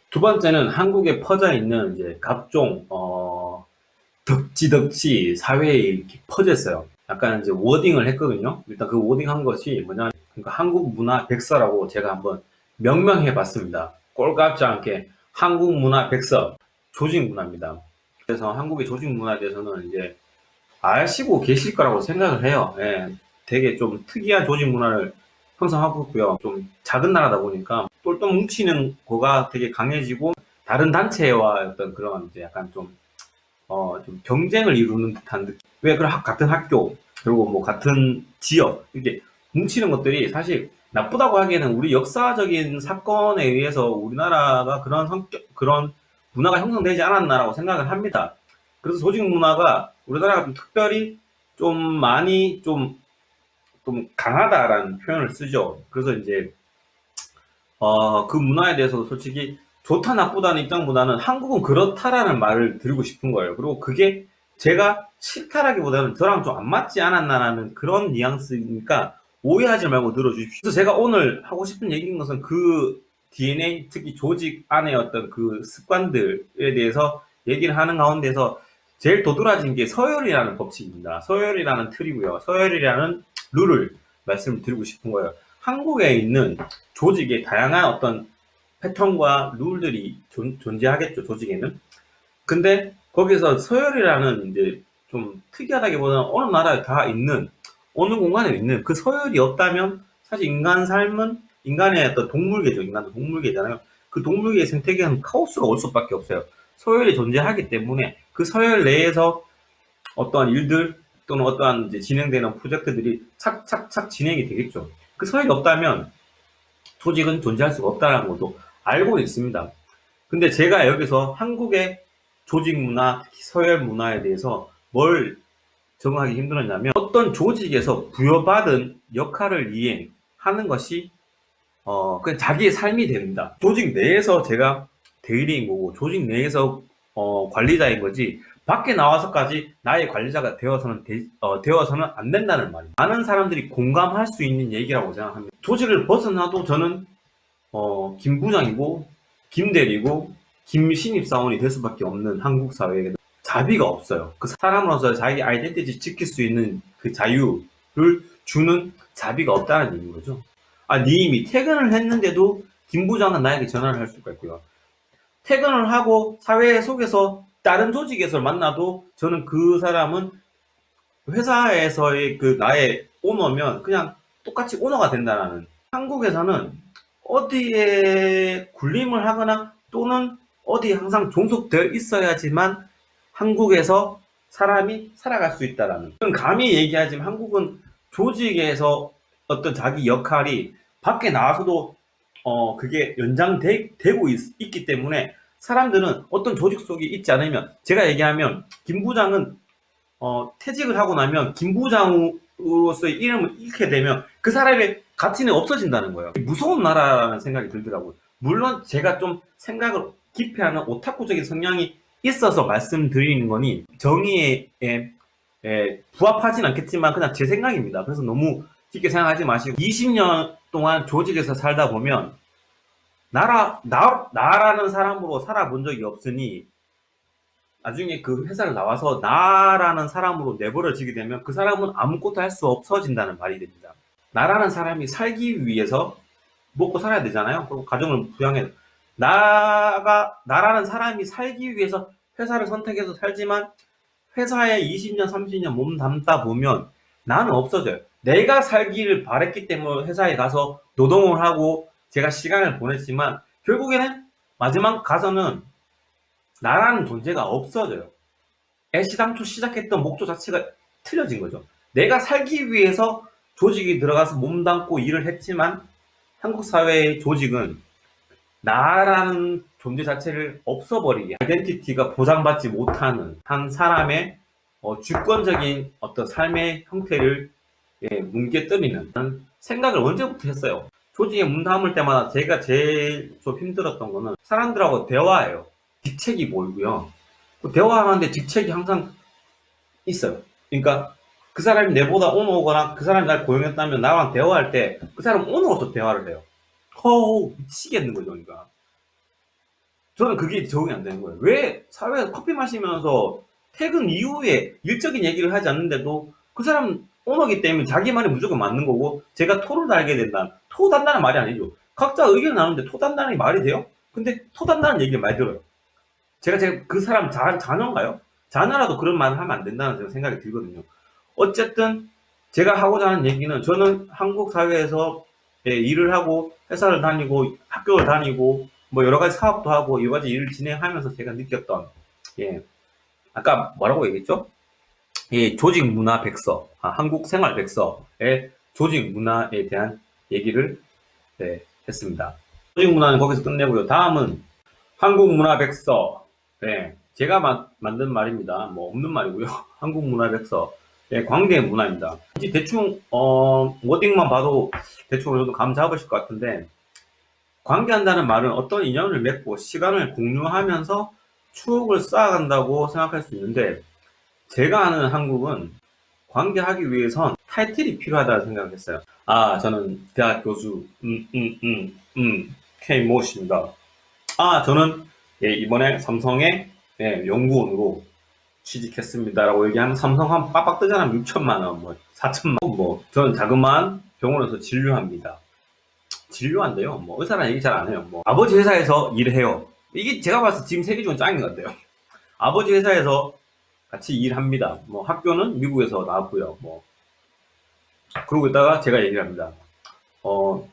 두 번째는 한국에 퍼져 있는 이제 각종 덕지덕지 사회에 이렇게 퍼져 있어요. 약간 이제 워딩을 했거든요. 일단 그 워딩 한 것이 뭐냐, 그러니까 한국 문화 백서라고 제가 한번 명명해 봤습니다. 꼴같지 않게 한국 문화 백서, 조직 문화입니다. 그래서 한국의 조직 문화에 대해서는 이제 아시고 계실 거라고 생각을 해요. 예, 되게 좀 특이한 조직 문화를 형성하고 있고요. 좀 작은 나라다 보니까 똘똘 뭉치는 거가 되게 강해지고, 다른 단체와 어떤 그런 이제 약간 좀 경쟁을 이루는 듯한 느낌. 왜, 그런 같은 학교, 그리고 뭐 같은 지역, 이렇게 뭉치는 것들이 사실 나쁘다고 하기에는 우리 역사적인 사건에 의해서 우리나라가 그런 성격, 그런 문화가 형성되지 않았나라고 생각을 합니다. 그래서 조직 문화가 우리나라가 좀 특별히 좀 많이 좀 강하다라는 표현을 쓰죠. 그래서 이제 그 문화에 대해서도 솔직히 좋다 나쁘다는 입장보다는 한국은 그렇다라는 말을 드리고 싶은 거예요. 그리고 그게 제가 싫다라기보다는 저랑 좀 안 맞지 않았나라는 그런 뉘앙스니까 오해하지 말고 들어주십시오. 그래서 제가 오늘 하고 싶은 얘기인 것은 그 DNA, 특히 조직 안의 어떤 그 습관들에 대해서 얘기를 하는 가운데서 제일 도드라진 게 서열이라는 법칙입니다. 서열이라는 틀이고요. 서열이라는 룰을 말씀드리고 싶은 거예요. 한국에 있는 조직의 다양한 어떤 패턴과 룰들이 존재하겠죠, 조직에는. 근데 거기서 서열이라는 이제 좀 특이하다기보다는 어느 나라에 다 있는, 어느 공간에 있는 그 서열이 없다면 사실 인간 삶은, 인간의 어떤 동물계죠. 인간도 동물계잖아요. 그 동물계의 생태계는 카오스가 올 수밖에 없어요. 서열이 존재하기 때문에 그 서열 내에서 어떠한 일들 또는 어떠한 이제 진행되는 프로젝트들이 착착착 진행이 되겠죠. 그 서열이 없다면 조직은 존재할 수가 없다는 것도 알고 있습니다. 근데 제가 여기서 한국의 조직 문화, 특히 서열 문화에 대해서 뭘 적응하기 힘들었냐면, 어떤 조직에서 부여받은 역할을 이행하는 것이 그냥 자기의 삶이 됩니다. 조직 내에서 제가 대리인 거고, 조직 내에서 관리자인 거지, 밖에 나와서까지 나의 관리자가 되어서는 안 된다는 말입니다. 많은 사람들이 공감할 수 있는 얘기라고 생각합니다. 조직을 벗어나도 저는 김 부장이고, 김 대리고, 김 신입사원이 될 수밖에 없는 한국 사회에 자비가 없어요. 그 사람으로서 자기 아이덴티티 지킬 수 있는 그 자유를 주는 자비가 없다는 얘기인 거죠. 아, 니 이미 퇴근을 했는데도 김 부장은 나에게 전화를 할 수가 있고요. 퇴근을 하고 사회 속에서 다른 조직에서 만나도 저는 그 사람은 회사에서의 그 나의 오너면 그냥 똑같이 오너가 된다는. 한국에서는 어디에 군림을 하거나 또는 어디에 항상 종속되어 있어야지만 한국에서 사람이 살아갈 수 있다라는. 감히 얘기하지만 한국은 조직에서 어떤 자기 역할이 밖에 나와서도 그게 연장되고 있기 때문에 사람들은 어떤 조직 속에 있지 않으면, 제가 얘기하면 김 부장은 퇴직을 하고 나면 김 부장으로서의 이름을 잃게 되면 그 사람의 가치는 없어진다는 거예요. 무서운 나라라는 생각이 들더라고요. 물론 제가 좀 생각을 깊이 하는 오타쿠적인 성향이 있어서 말씀드리는 거니 정의에 부합하진 않겠지만 그냥 제 생각입니다. 그래서 너무 깊게 생각하지 마시고, 20년 동안 조직에서 살다 보면 나라는 사람으로 살아본 적이 없으니 나중에 그 회사를 나와서 나라는 사람으로 내버려지게 되면 그 사람은 아무것도 할 수 없어진다는 말이 됩니다. 나라는 사람이 살기 위해서 먹고 살아야 되잖아요. 그리고 가정을 부양해. 나라는 사람이 살기 위해서 회사를 선택해서 살지만 회사에 20년, 30년 몸 담다 보면 나는 없어져요. 내가 살기를 바랬기 때문에 회사에 가서 노동을 하고 제가 시간을 보냈지만 결국에는 마지막 가서는 나라는 존재가 없어져요. 애시당초 시작했던 목표 자체가 틀려진 거죠. 내가 살기 위해서 조직이 들어가서 몸담고 일을 했지만 한국 사회의 조직은 나라는 존재 자체를 없어버리게, 아이덴티티가 보장받지 못하는 한 사람의 주권적인 어떤 삶의 형태를 뭉개뜨리는 생각을 언제부터 했어요. 조직에 문 닫을 때마다 제가 제일 좀 힘들었던 거는 사람들하고 대화예요. 직책이 보이고요. 대화하는데 직책이 항상 있어요. 그러니까 그 사람이 내보다 오너거나 그 사람이 날 고용했다면 나랑 대화할 때 그 사람 오너로서 대화를 해요. 미치겠는 거죠. 그러니까 저는 그게 적응이 안 되는 거예요. 왜 사회에서 커피 마시면서 퇴근 이후에 일적인 얘기를 하지 않는데도 그 사람 오너기 때문에 자기 말이 무조건 맞는 거고 제가 토를 달게 된다. 토 단다는 말이 아니죠. 각자 의견 나누는데 토 단다는 말이 돼요? 근데 토 단다는 얘기를 많이 들어요. 제가 그 사람 자녀인가요? 자녀라도 그런 말을 하면 안 된다는 생각이 들거든요. 어쨌든 제가 하고자 하는 얘기는 저는 한국 사회에서 일을 하고 회사를 다니고 학교를 다니고 뭐 여러 가지 사업도 하고 여러 가지 일을 진행하면서 제가 느꼈던 예 아까 뭐라고 얘기했죠? 예 조직 문화 백서 한국 생활 백서의 조직 문화에 대한 얘기를 했습니다. 조직 문화는 거기서 끝내고요. 다음은 한국 문화 백서. 네, 제가 만든 말입니다. 뭐 없는 말이고요. 한국 문화 백서. 네, 광대 문화입니다. 이제 대충 워딩만 봐도 대충 어느 정도 감 잡으실 것 같은데 관계한다는 말은 어떤 인연을 맺고 시간을 공유하면서 추억을 쌓아간다고 생각할 수 있는데 제가 아는 한국은 관계하기 위해선 타이틀이 필요하다고 생각을 했어요. 아, 저는 대학 교수 K 모십니다. 아, 저는 이번에 삼성의 연구원으로 취직했습니다라고 얘기하면 삼성 한 빡빡 뜨잖아. 6천만 원, 뭐 4천만 원, 뭐 저는 자그마한 병원에서 진료합니다. 진료한대요. 뭐 의사랑 얘기 잘 안 해요. 뭐 아버지 회사에서 일을 해요. 이게 제가 봤을 때 지금 세계 중에 짱인 것 같아요. 아버지 회사에서 같이 일합니다. 뭐 학교는 미국에서 나왔고요. 뭐 그러고 있다가 제가 얘기를 합니다. 어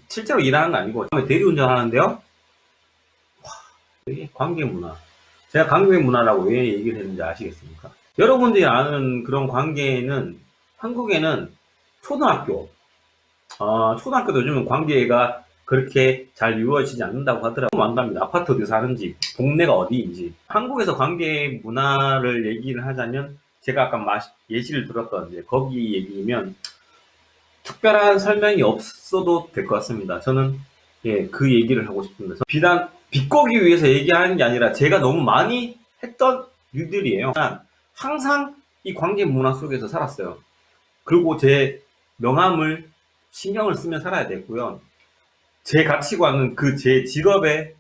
실제로 일하는 거 아니고 대리운전 하는데요. 이게 관계 문화. 제가 관계 문화라고 왜 얘기를 했는지 아시겠습니까? 여러분들이 아는 그런 관계는 한국에는 초등학교, 초등학교도 요즘은 관계가 그렇게 잘 이루어지지 않는다고 하더라고요. 안답니다. 아파트 어디 사는지, 동네가 어디인지. 한국에서 관계 문화를 얘기를 하자면 제가 아까 예시를 들었던 이제 거기 얘기면 특별한 설명이 없어도 될 것 같습니다. 저는 그 얘기를 하고 싶습니다. 비단 비꼬기 위해서 얘기하는 게 아니라 제가 너무 많이 했던 일들이에요. 항상 이 관계 문화 속에서 살았어요. 그리고 제 명함을 신경을 쓰며 살아야 됐고요. 제 가치관은 그 제 직업에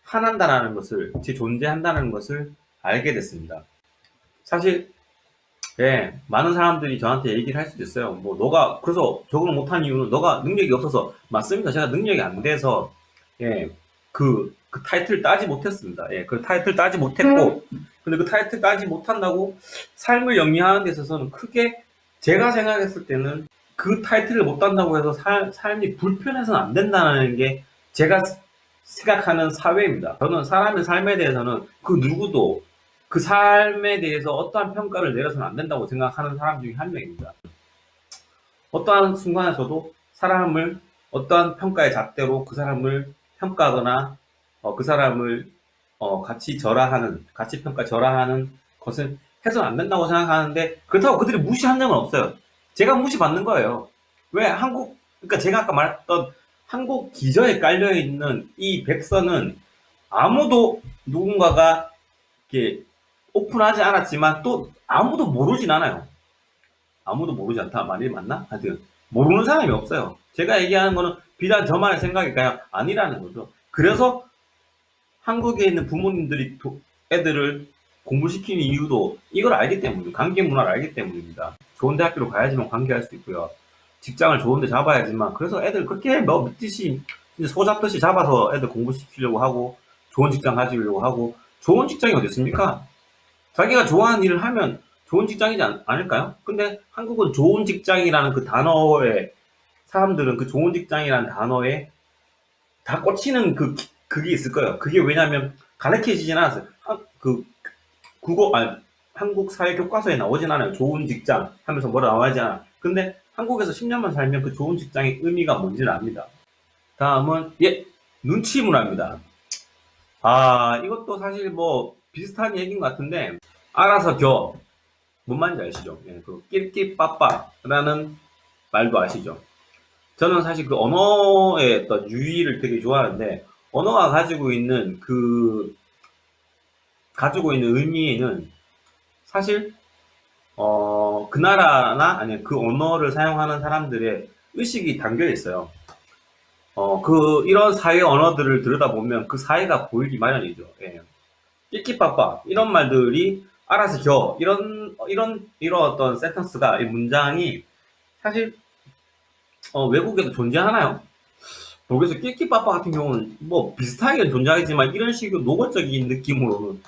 한한다는 것을, 제 존재한다는 것을 알게 됐습니다. 사실 많은 사람들이 저한테 얘기를 할 수도 있어요. 뭐, 그래서 적응을 못한 이유는 너가 능력이 없어서, 맞습니다. 제가 능력이 안 돼서, 그 타이틀 따지 못했습니다. 그 타이틀 따지 못했고, 근데 그 타이틀 따지 못한다고 삶을 영위하는 데 있어서는 크게 제가 생각했을 때는 그 타이틀을 못 딴다고 해서 삶이 불편해서는 안 된다는 게 제가 생각하는 사회입니다. 저는 사람의 삶에 대해서는 그 누구도 그 삶에 대해서 어떠한 평가를 내려서는 안 된다고 생각하는 사람 중에 한 명입니다. 어떠한 순간에서도 사람을 어떠한 평가의 잣대로 그 사람을 평가하거나 그 사람을 가치 평가 절하하는 것은 해서는 안 된다고 생각하는데 그렇다고 그들이 무시한 적은 없어요. 제가 무시받는 거예요. 왜 그러니까 제가 아까 말했던 한국 기저에 깔려 있는 이 백서는 아무도 누군가가 이렇게 오픈하지 않았지만 또 아무도 모르진 않아요. 아무도 모르지 않다 말이 맞나? 하여튼 모르는 사람이 없어요. 제가 얘기하는 거는 비단 저만의 생각이 그냥 아니라는 거죠. 그래서 한국에 있는 부모님들이 애들을 공부시키는 이유도 이걸 알기 때문이에요. 관계 문화를 알기 때문입니다. 좋은 대학교로 가야지만 관계할 수 있고요. 직장을 좋은 데 잡아야지만 그래서 애들 그렇게 뭐 믿듯이 소 잡듯이 잡아서 애들 공부시키려고 하고 좋은 직장 가지려고 하고 좋은 직장이 어디 있습니까? 자기가 좋아하는 일을 하면 좋은 직장이지 않을까요? 근데 한국은 좋은 직장이라는 그 단어에 사람들은 그 좋은 직장이라는 단어에 다 꽂히는 그게 있을 거예요. 그게 왜냐면 가르쳐지진 않았어요. 한국 사회 교과서에 나오진 않아요. 좋은 직장 하면서 뭐라 나와야지 않아. 근데 한국에서 10년만 살면 그 좋은 직장의 의미가 뭔지를 압니다. 다음은 눈치 문화입니다. 이것도 사실 뭐 비슷한 얘기인 것 같은데 알아서 겨. 뭔 말인지 아시죠? 그 낄끼빠빠라는 말도 아시죠? 저는 사실 그 언어의 어떤 유희를 되게 좋아하는데 언어가 가지고 있는 의미에는 사실 그 나라나 아니면 그 언어를 사용하는 사람들의 의식이 담겨 있어요. 이런 사회 언어들을 들여다보면 그 사회가 보이기 마련이죠. 예. 낄끼빠빠 이런 말들이 알아서 이런 어떤 센텐스가 이 문장이 사실 외국에도 존재하나요? 여기서 낄끼빠빠 같은 경우는 뭐 비슷하게 존재하겠지만 이런 식으로 노골적인 느낌으로는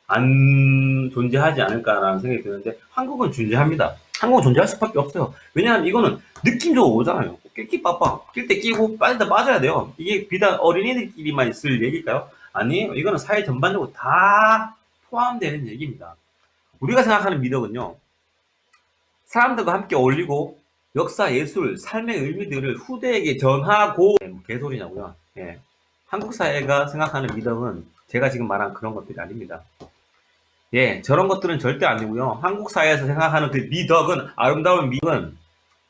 안 존재하지 않을까라는 생각이 드는데 한국은 존재합니다. 한국은 존재할 수밖에 없어요. 왜냐하면 이거는 느낌적으로 오잖아요. 낄끼빠빠 낄 때 끼고 빠질 때 빠져야 돼요. 이게 비단 어린이들끼리만 있을 얘기일까요? 아니에요. 이거는 사회 전반적으로 다 포함되는 얘기입니다. 우리가 생각하는 미덕은요. 사람들과 함께 어울리고 역사, 예술, 삶의 의미들을 후대에게 전하고 개소리냐고요. 예. 한국 사회가 생각하는 미덕은 제가 지금 말한 그런 것들이 아닙니다. 예, 저런 것들은 절대 아니고요. 한국 사회에서 생각하는 그 미덕은 아름다운 미덕은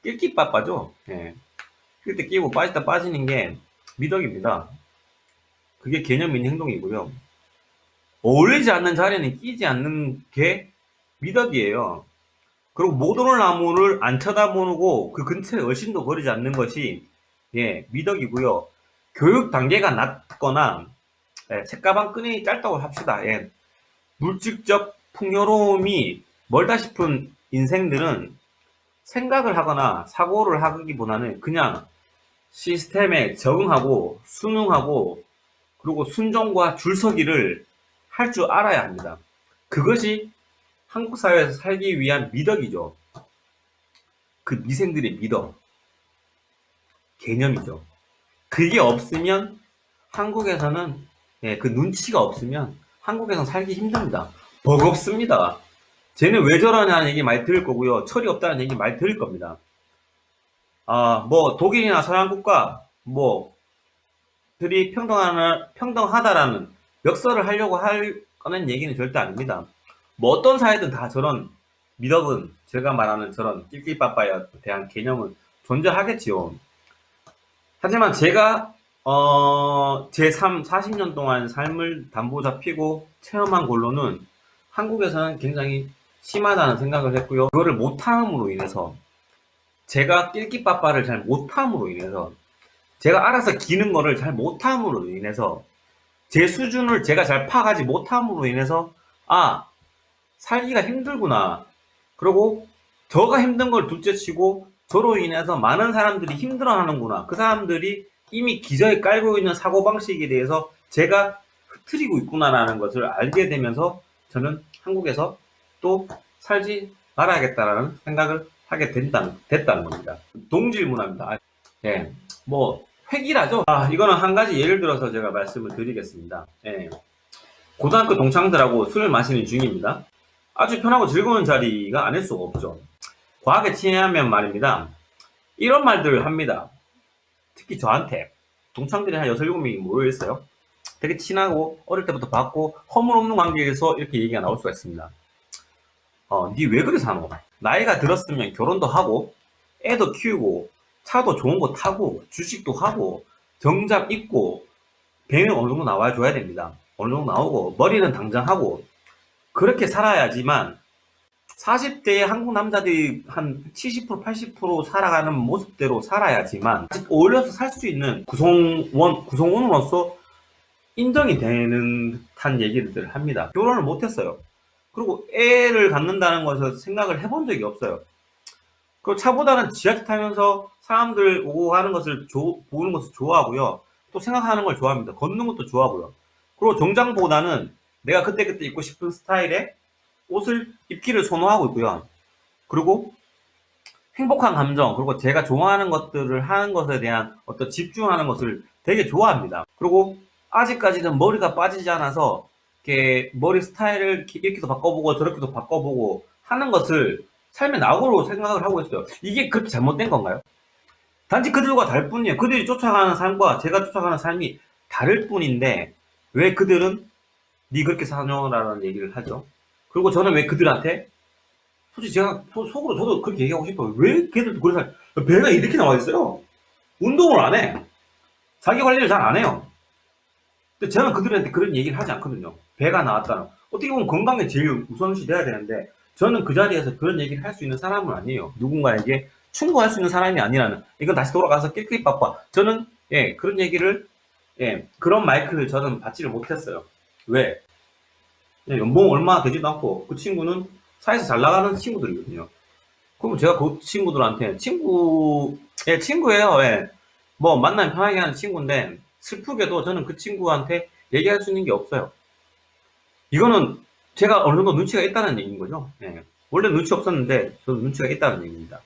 낄끼빠빠죠. 예. 낄 때 끼고 빠질 때 빠지는 게 미덕입니다. 그게 개념 있는 행동이고요. 어울리지 않는 자리에는 끼지 않는 게 미덕이에요. 그리고 못 오는 나무를 안 쳐다보고 그 근처에 얼씬도 거리지 않는 것이 예, 미덕이고요. 교육 단계가 낮거나 예, 책가방 끈이 짧다고 합시다. 예, 물질적 풍요로움이 멀다 싶은 인생들은 생각을 하거나 사고를 하기보다는 그냥 시스템에 적응하고 순응하고 그리고 순종과 줄서기를 할 줄 알아야 합니다. 그것이 한국 사회에서 살기 위한 미덕이죠. 그 미생들의 미덕, 개념이죠. 그게 없으면 한국에서는 예, 그 눈치가 없으면 한국에서는 살기 힘듭니다. 버겁습니다. 쟤는 왜 저러냐는 얘기 많이 들을 거고요. 철이 없다는 얘기 많이 들을 겁니다. 뭐 독일이나 서양 국가 뭐들이 평등하다라는 역설을 하려고 하는 얘기는 절대 아닙니다. 뭐 어떤 사회든 다 저런 미덕은 제가 말하는 저런 낄낄빠빠에 대한 개념은 존재하겠지요. 하지만 제가 제 40년 동안 삶을 담보 잡히고 체험한 걸로는 한국에서는 굉장히 심하다는 생각을 했고요. 그거를 못함으로 인해서 제가 낄끼빠빠를 잘 못함으로 인해서 제가 알아서 기는 거를 잘 못함으로 인해서 제 수준을 제가 잘 파악하지 못함으로 인해서 살기가 힘들구나. 그리고 저가 힘든 걸 둘째치고 저로 인해서 많은 사람들이 힘들어하는구나. 그 사람들이 이미 기저에 깔고 있는 사고방식에 대해서 제가 흐트리고 있구나라는 것을 알게 되면서 저는 한국에서 또 살지 말아야겠다라는 생각을 하게 됐다는 겁니다. 동질 문화입니다. 예, 뭐 획일하죠. 이거는 한 가지 예를 들어서 제가 말씀을 드리겠습니다. 예, 고등학교 동창들하고 술을 마시는 중입니다. 아주 편하고 즐거운 자리가 아닐 수가 없죠. 과하게 친하면 말입니다. 이런 말들을 합니다. 특히 저한테 동창들이 한 6, 7명이 모여있어요. 되게 친하고 어릴 때부터 봤고 허물없는 관계에서 이렇게 얘기가 나올 수가 있습니다. 니 왜 그래 사노? 나이가 들었으면 결혼도 하고 애도 키우고 차도 좋은 거 타고 주식도 하고 정장 입고 배는 어느 정도 나와줘야 됩니다. 어느 정도 나오고 머리는 당장 하고 그렇게 살아야지만 40대의 한국 남자들이 한 70%, 80% 살아가는 모습대로 살아야지만 어울려서 살 수 있는 구성원으로서 인정이 되는 듯한 얘기를 합니다. 결혼을 못했어요. 그리고 애를 갖는다는 것을 생각을 해본 적이 없어요. 그 차보다는 지하철 타면서 사람들 오고 가는 것을 보는 것을 좋아하고요. 또 생각하는 걸 좋아합니다. 걷는 것도 좋아하고요. 그리고 정장보다는 내가 그때그때 입고 싶은 스타일의 옷을 입기를 선호하고 있고요. 그리고 행복한 감정, 그리고 제가 좋아하는 것들을 하는 것에 대한 어떤 집중하는 것을 되게 좋아합니다. 그리고 아직까지는 머리가 빠지지 않아서 이렇게 머리 스타일을 이렇게도 바꿔보고 저렇게도 바꿔보고 하는 것을 삶의 낙으로 생각을 하고 있어요. 이게 그렇게 잘못된 건가요? 단지 그들과 다를 뿐이에요. 그들이 쫓아가는 삶과 제가 쫓아가는 삶이 다를 뿐인데 왜 그들은 니 그렇게 사냐라는 얘기를 하죠. 그리고 저는 왜 그들한테 솔직히 제가 속으로 저도 그렇게 얘기하고 싶어요. 왜 걔들도 그런 사람 배가 이렇게 나와 있어요. 운동을 안 해. 자기 관리를 잘 안 해요. 근데 저는 그들한테 그런 얘기를 하지 않거든요. 배가 나왔다는. 어떻게 보면 건강에 제일 우선시 돼야 되는데 저는 그 자리에서 그런 얘기를 할 수 있는 사람은 아니에요. 누군가에게 충고할 수 있는 사람이 아니라는. 이건 다시 돌아가서 낄낄빠빠. 저는 예, 그런 얘기를, 예, 그런 마이크를 저는 받지를 못했어요. 왜? 예, 연봉 얼마 되지도 않고, 그 친구는 사회에서 잘 나가는 친구들이거든요. 그럼 제가 그 친구들한테, 예, 친구예요. 예. 뭐, 만나면 편하게 하는 친구인데, 슬프게도 저는 그 친구한테 얘기할 수 있는 게 없어요. 이거는 제가 어느 정도 눈치가 있다는 얘기인 거죠. 예. 원래 눈치 없었는데, 저도 눈치가 있다는 얘기입니다.